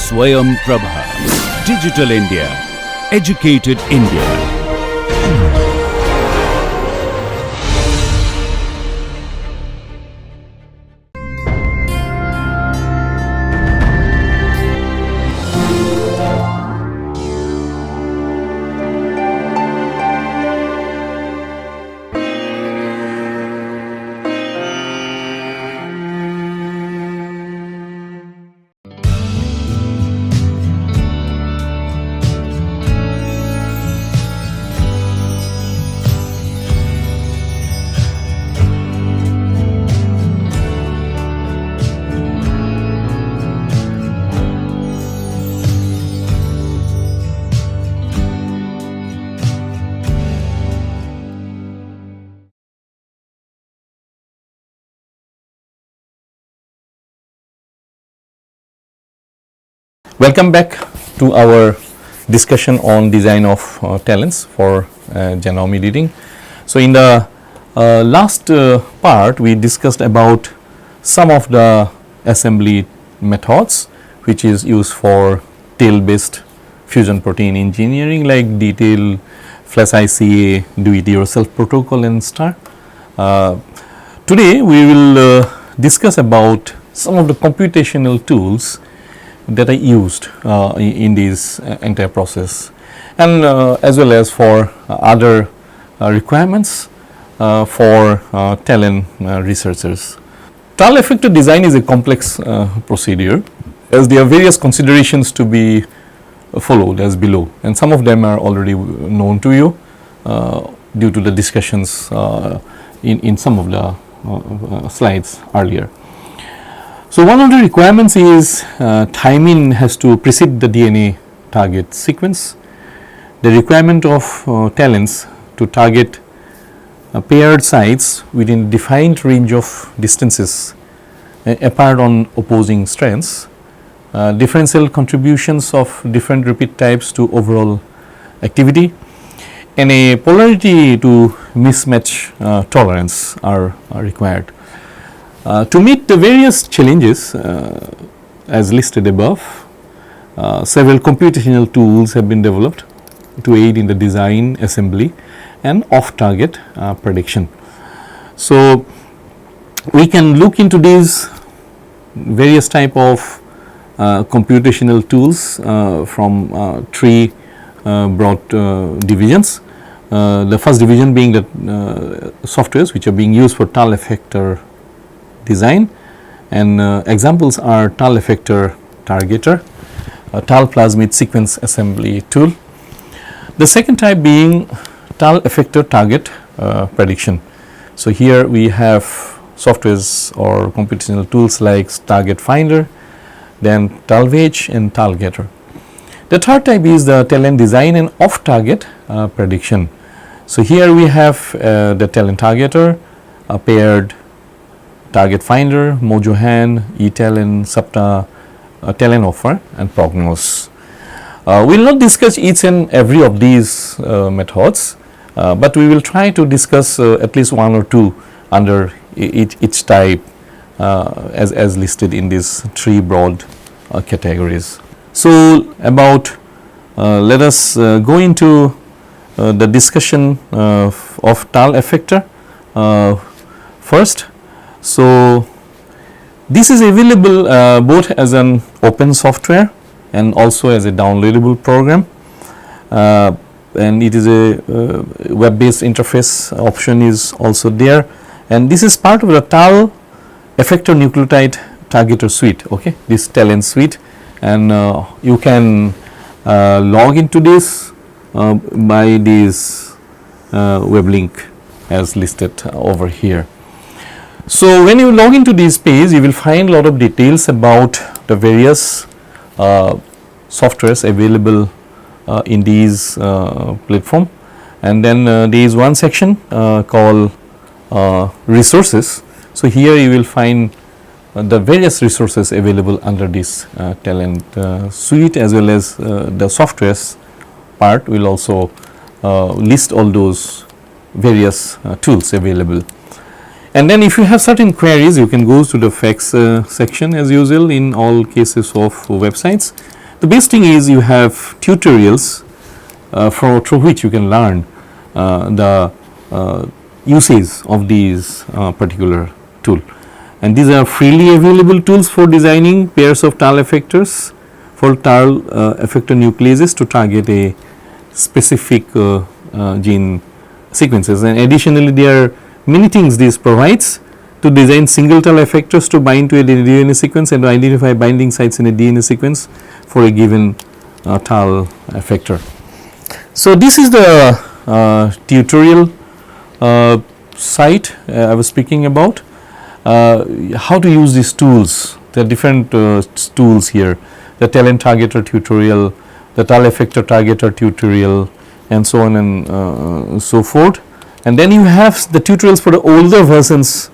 Swayam Prabha. Digital India. Educated India. Welcome back to our discussion on design of talents for genome editing. So, in the last part we discussed about some of the assembly methods which is used for TALE based fusion protein engineering like DTAL, flash ICA, do it yourself protocol and STAR. Today we will discuss about some of the computational tools that are used in this entire process, and as well as for other requirements for TALEN researchers. TAL effector design is a complex procedure, as there are various considerations to be followed as below, and some of them are already known to you due to the discussions in some of the slides earlier. So, one of the requirements is thymine has to precede the DNA target sequence. The requirement of talents to target paired sites within defined range of distances apart on opposing strands, differential contributions of different repeat types to overall activity, and a polarity to mismatch tolerance are required. To meet the various challenges as listed above, several computational tools have been developed to aid in the design, assembly and off-target prediction. So, we can look into these various type of computational tools from three broad divisions. The first division being the softwares which are being used for TAL effector design, and examples are TAL effector targeter, TAL plasmid sequence assembly tool. The second type being TAL effector target prediction. So, here we have softwares or computational tools like target finder, then TALVage and TALGetter. The third type is the TALEN design and off target prediction. So, here we have the TALEN targeter, a paired target finder, Mojohan, eTALEN, SAPTA, TALEN offer and Prognos. We will not discuss each and every of these methods, but we will try to discuss at least one or two under each type as listed in these three broad categories. So, about let us go into the discussion of TAL effector first. So, this is available both as an open software and also as a downloadable program, and it is a web based interface option is also there, and this is part of the TAL effector nucleotide targeter suite, okay, this TALEN suite, and you can log into this by this web link as listed over here. So, when you log into this page, you will find a lot of details about the various softwares available in these platform, and then there is one section called resources. So, here you will find the various resources available under this TALEN suite, as well as the softwares part will also list all those various tools available. And then if you have certain queries, you can go to the facts section as usual in all cases of websites, The best thing is you have tutorials through which you can learn the uses of these particular tool, and these are freely available tools for designing pairs of TAL effectors for TAL effector nucleases to target a specific gene sequences. And additionally, there are many things this provides to design single TAL effectors to bind to a DNA sequence and to identify binding sites in a DNA sequence for a given TAL effector. So, this is the tutorial site I was speaking about, how to use these tools. There are different tools here, the TALEN targeter tutorial, the TAL effector targeter tutorial, and so on and so forth. And then you have the tutorials for the older versions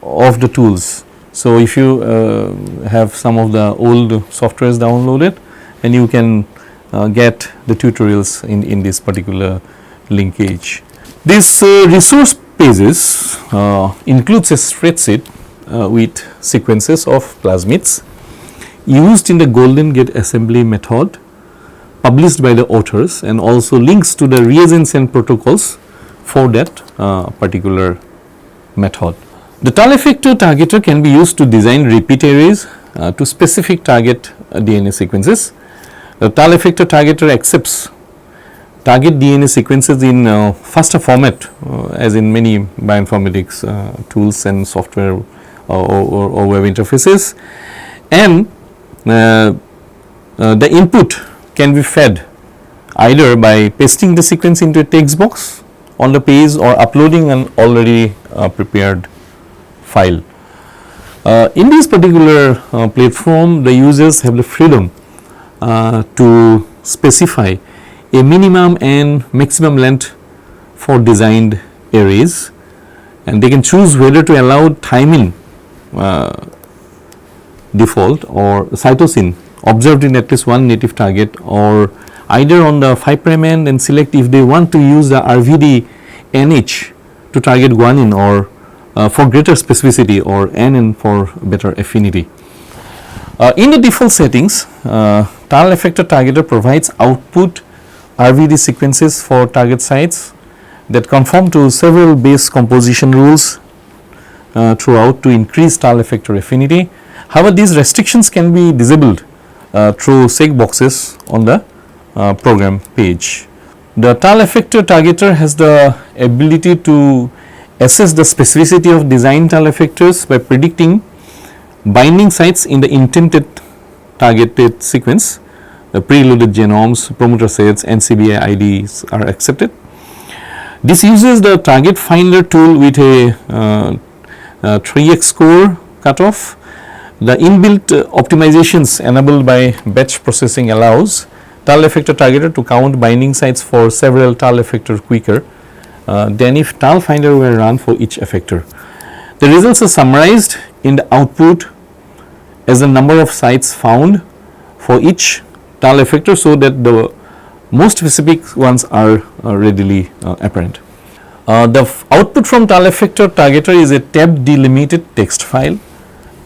of the tools. So, if you have some of the old softwares downloaded, and you can get the tutorials in this particular linkage. This resource pages includes a spreadsheet with sequences of plasmids used in the Golden Gate assembly method published by the authors, and also links to the reagents and protocols for that particular method. The TAL effector targeter can be used to design repeat arrays to specific target DNA sequences. The TAL effector targeter accepts target DNA sequences in FASTA format, as in many bioinformatics tools and software or web interfaces, and the input can be fed either by pasting the sequence into a text box on the page or uploading an already prepared file. In this particular platform, the users have the freedom to specify a minimum and maximum length for designed arrays, and they can choose whether to allow thymine default or cytosine observed in at least one native target, or either on the 5' end, and select if they want to use the RVD NH to target guanine, or for greater specificity, or NN for better affinity. In the default settings, TAL effector targeter provides output RVD sequences for target sites that conform to several base composition rules throughout to increase TAL effector affinity. However, these restrictions can be disabled through check boxes on the program page. The TAL effector targeter has the ability to assess the specificity of designed TAL effectors by predicting binding sites in the intended targeted sequence. The preloaded genomes, promoter sets, NCBI IDs are accepted. This uses the target finder tool with a 3x score cutoff. The inbuilt optimizations enabled by batch processing allows TAL effector targeter to count binding sites for several TAL effector quicker than if TAL finder were run for each effector. The results are summarized in the output as the number of sites found for each TAL effector, so that the most specific ones are readily apparent. The output from TAL effector targeter is a tab delimited text file,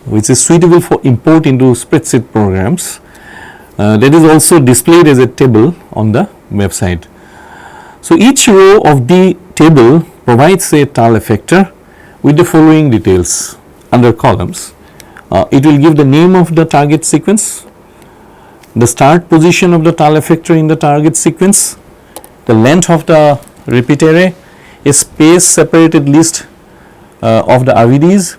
which is suitable for import into spreadsheet programs. That is also displayed as a table on the website. So, each row of the table provides a TAL effector with the following details under columns. It will give the name of the target sequence, the start position of the TAL effector in the target sequence, the length of the repeat array, a space separated list of the RVDs,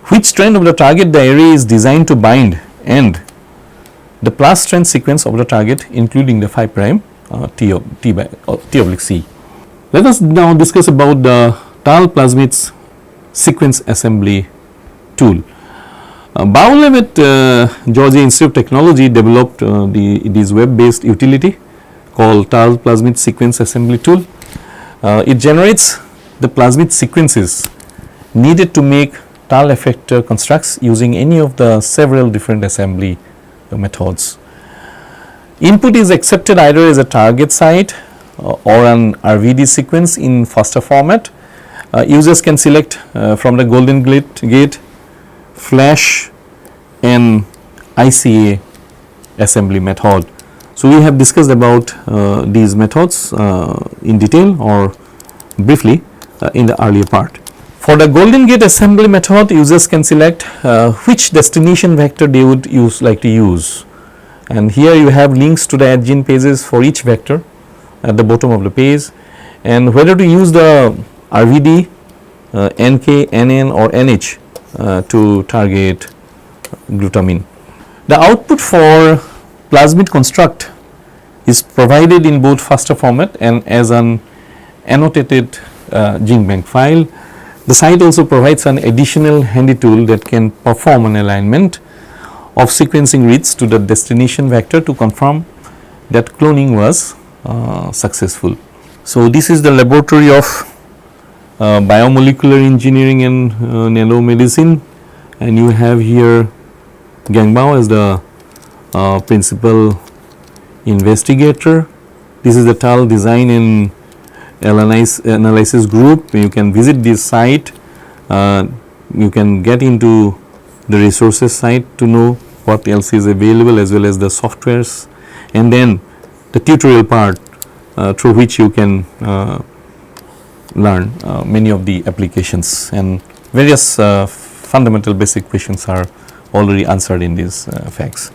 which strand of the target the array is designed to bind, and the plus strand sequence of the target including the 5' T/C. Let us now discuss about the TAL plasmids sequence assembly tool. Biolab at Georgia Institute of Technology developed this web based utility called TAL plasmid sequence assembly tool. It generates the plasmid sequences needed to make TAL effector constructs using any of the several different assembly methods. Input is accepted either as a target site or an RVD sequence in FASTA format. Users can select from the Golden Gate, Flash and ICA assembly method. So, we have discussed about these methods in detail or briefly in the earlier part. For the golden gate assembly method, users can select which destination vector they would like to use, and here you have links to the AdGen pages for each vector at the bottom of the page, and whether to use the RVD, NK, NN or NH to target glutamine. The output for plasmid construct is provided in both FASTA format and as an annotated GenBank file. The site also provides an additional handy tool that can perform an alignment of sequencing reads to the destination vector to confirm that cloning was successful. So, this is the laboratory of biomolecular engineering and nanomedicine, and you have here Gangbao as the principal investigator. This is the TAL design and analysis group. You can visit this site, you can get into the resources site to know what else is available as well as the softwares, and then the tutorial part through which you can learn many of the applications, and various fundamental basic questions are already answered in these facts.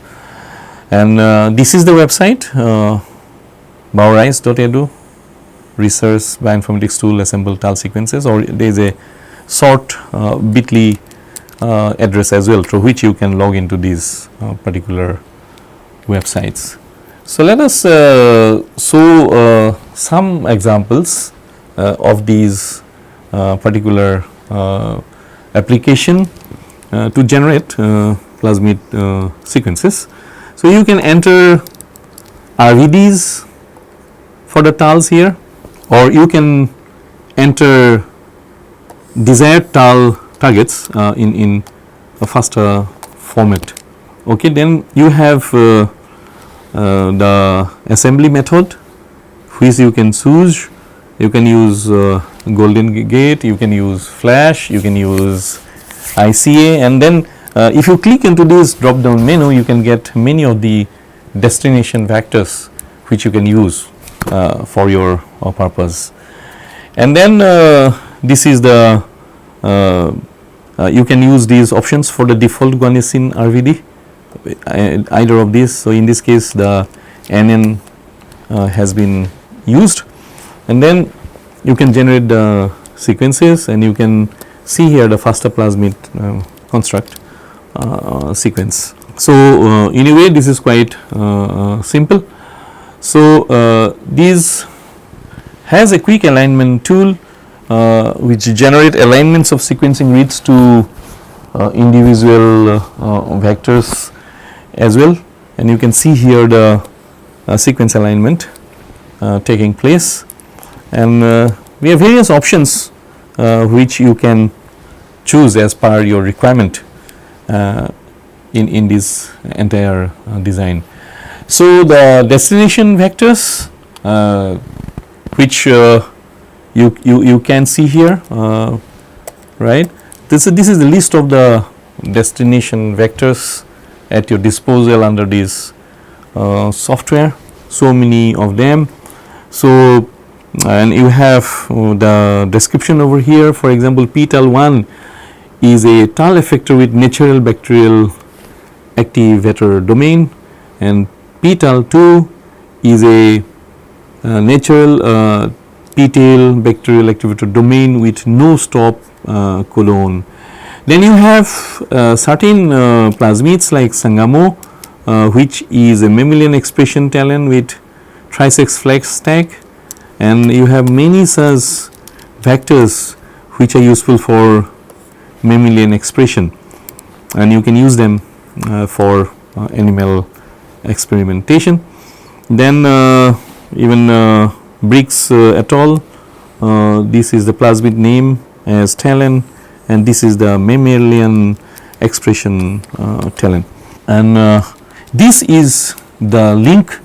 And this is the website baurise.edu, research bioinformatics tool assemble TAL sequences, or there is a short bit.ly address as well through which you can log into these particular websites. So, let us show some examples of these particular application to generate plasmid sequences. So, you can enter RVDs for the TALs here, or you can enter desired TAL targets in a FASTA format. Okay, then you have the assembly method which you can choose. You can use golden gate, you can use flash, you can use ICA, and then if you click into this drop down menu, you can get many of the destination vectors which you can use for your purpose. And then this is the you can use these options for the default guanosine RVD, either of these. So, in this case the NN has been used, and then you can generate the sequences, and you can see here the FASTA plasmid construct sequence. So, in a way this is quite simple. So, this has a quick alignment tool which generate alignments of sequencing reads to individual vectors as well, and you can see here the sequence alignment taking place, and we have various options which you can choose as per your requirement in this entire design. So, the destination vectors which you can see here, right. This is the list of the destination vectors at your disposal under this software, so many of them. So, and you have the description over here. For example, PTAL1 is a TAL effector with natural bacterial activator domain, and PTAL2 is a natural PTAL bacterial activator domain with no stop codon. Then you have certain plasmids like Sangamo, which is a mammalian expression TALEN with trisex flex stack, and you have many such vectors which are useful for mammalian expression, and you can use them for animal experimentation. Then even Briggs et al. This is the plasmid name as TALEN, and this is the mammalian expression TALEN, and this is the link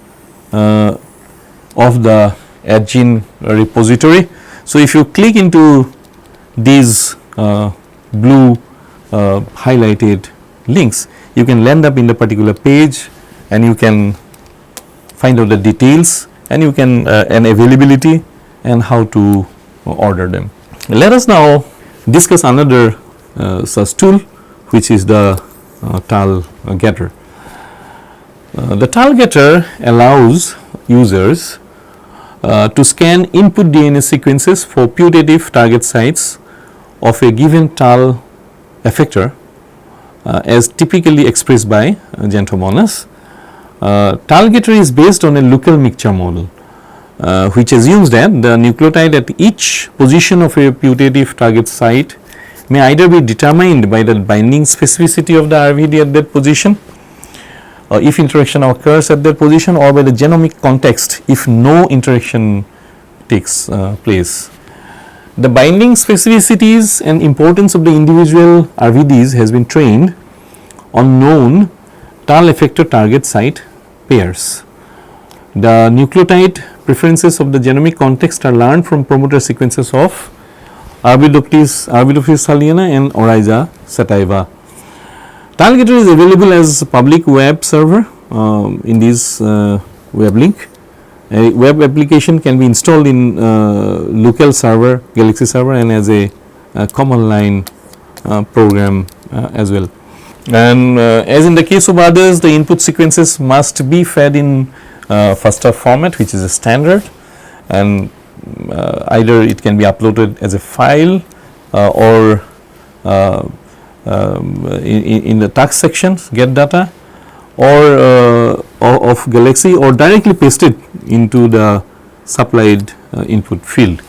of the AdGen repository. So, if you click into these blue highlighted links, you can land up in the particular page, and you can find out the details, and you can and availability and how to order them. Let us now discuss another such tool, which is the TAL getter. The TAL getter allows users to scan input DNA sequences for putative target sites of a given TAL effector as typically expressed by Genome. TAL getter is based on a local mixture model, which assumes that the nucleotide at each position of a putative target site may either be determined by the binding specificity of the RVD at that position, if interaction occurs at that position, or by the genomic context if no interaction takes place. The binding specificities and importance of the individual RVDs has been trained on known TAL effector target site pairs. The nucleotide preferences of the genomic context are learned from promoter sequences of Arabidopsis thaliana and Oryza sativa. TAL getter is available as a public web server in this web link. A web application can be installed in local server, Galaxy server, and as a command line program as well. And as in the case of others, the input sequences must be fed in FASTA format, which is a standard, and either it can be uploaded as a file or in the task sections, get data, or of Galaxy, or directly pasted into the supplied input field.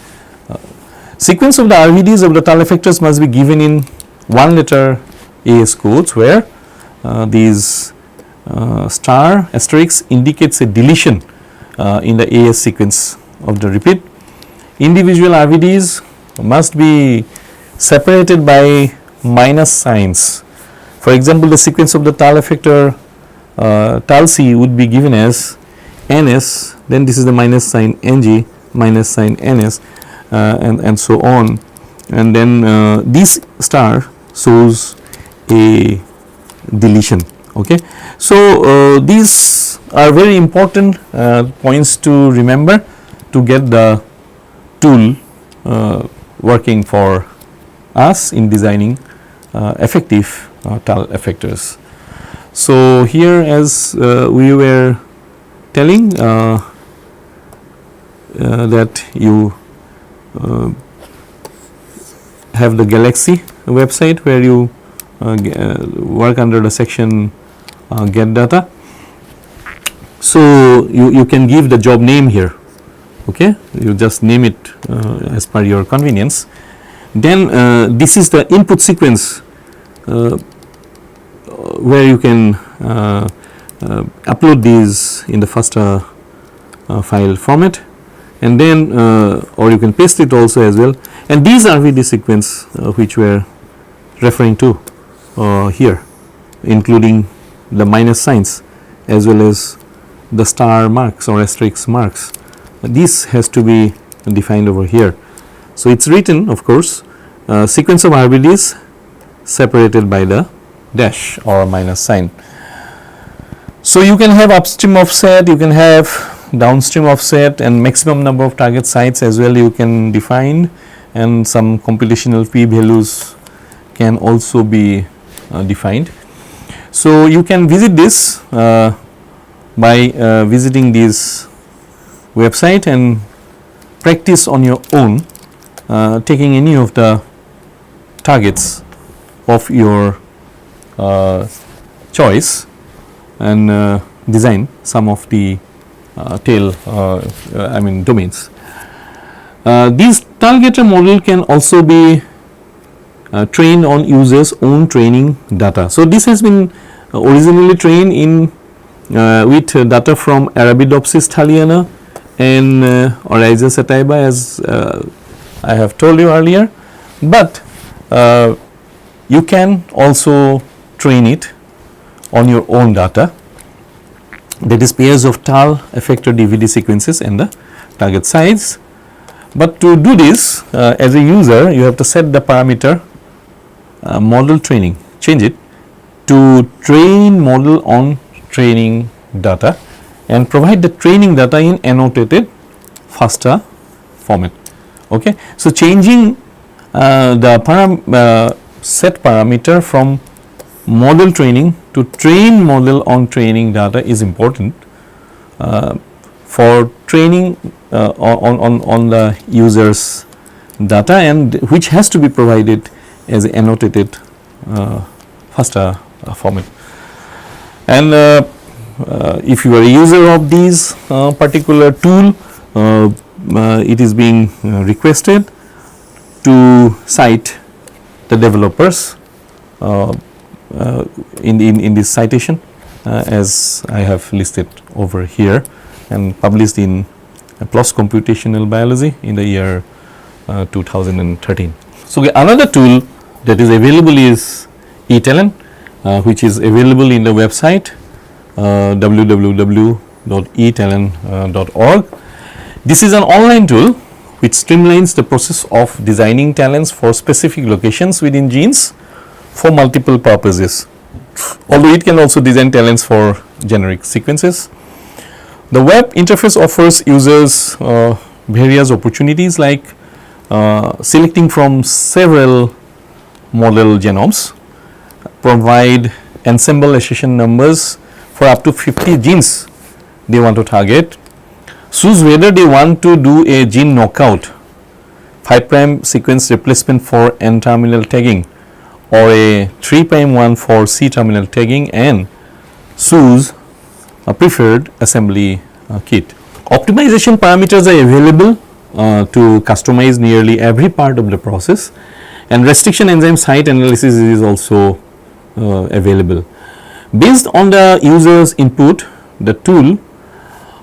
Sequence of the RVDs of the TAL effectors must be given in one letter AS codes, where these star asterisk indicates a deletion in the AS sequence of the repeat. Individual RVDs must be separated by minus signs. For example, the sequence of the TAL effector TAL-C would be given as NS, then this is the minus sign NG, minus sign NS, and so on, and then this star shows a deletion. Okay, so these are very important points to remember to get the tool working for us in designing effective TAL effectors. So here, as we were telling that you have the Galaxy website where you work under the section get data. So you can give the job name here. Okay, you just name it as per your convenience. Then this is the input sequence where you can upload these in the FASTA file format, and then or you can paste it also as well. And these RVD sequence which we are referring to here, including the minus signs as well as the star marks or asterisk marks, this has to be defined over here. So it's written, of course, sequence of RVDs separated by the dash or minus sign. So you can have upstream offset, you can have downstream offset, and maximum number of target sites as well you can define, and some computational p values can also be defined. So you can visit this by visiting this website and practice on your own, taking any of the targets of your choice and design some of the domains. This TAL getter model can also be trained on users' own training data. So this has been originally trained in with data from Arabidopsis thaliana and Oryza sativa, as I have told you earlier, but you can also train it on your own data, that is pairs of TAL effector DVD sequences and the target size. But to do this, as a user, you have to set the parameter model training, change it to train model on training data and provide the training data in annotated FASTA format. Okay. So, changing the set parameter from model training to train model on training data is important for training on the user's data, and which has to be provided as annotated FASTA format. And if you are a user of this particular tool, it is being requested to cite the developers in this citation as I have listed over here, and published in PLOS Computational Biology in the year 2013. So, another tool that is available is TALEN, which is available in the website www.etalen.org. This is an online tool which streamlines the process of designing talents for specific locations within genes for multiple purposes, although it can also design talents for generic sequences. The web interface offers users various opportunities like selecting from several model genomes, provide ensemble accession numbers for up to 50 genes they want to target, choose whether they want to do a gene knockout, 5' sequence replacement for N-terminal tagging or a 3'1 for C-terminal tagging, and choose a preferred assembly kit. Optimization parameters are available to customize nearly every part of the process, and restriction enzyme site analysis is also available. Based on the user's input, the tool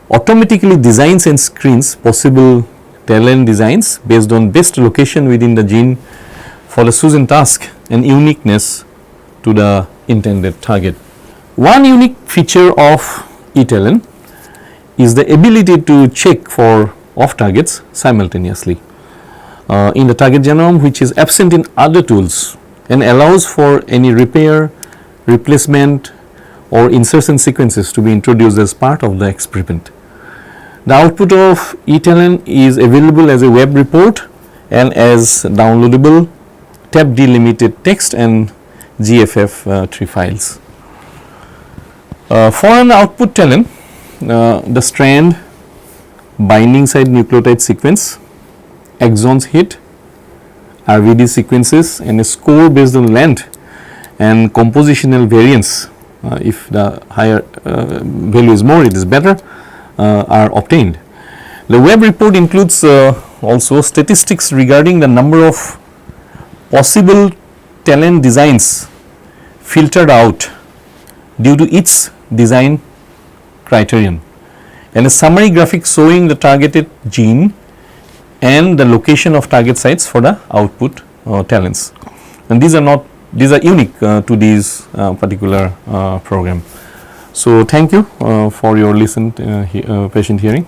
automatically designs and screens possible TALEN designs based on best location within the gene for the chosen task and uniqueness to the intended target. One unique feature of TALEN is the ability to check for off targets simultaneously in the target genome, which is absent in other tools, and allows for any repair, replacement or insertion sequences to be introduced as part of the experiment. The output of TALEN is available as a web report and as downloadable tab delimited text and GFF3 files. For an output TALEN, the strand, binding site nucleotide sequence, exons hit, RVD sequences, and a score based on length and compositional variance, if the higher value is more, it is better, are obtained. The web report includes also statistics regarding the number of possible TALEN designs filtered out due to its design criterion, and a summary graphic showing the targeted gene and the location of target sites for the output TALENs. And these are unique to this particular program. So, thank you for your patient hearing.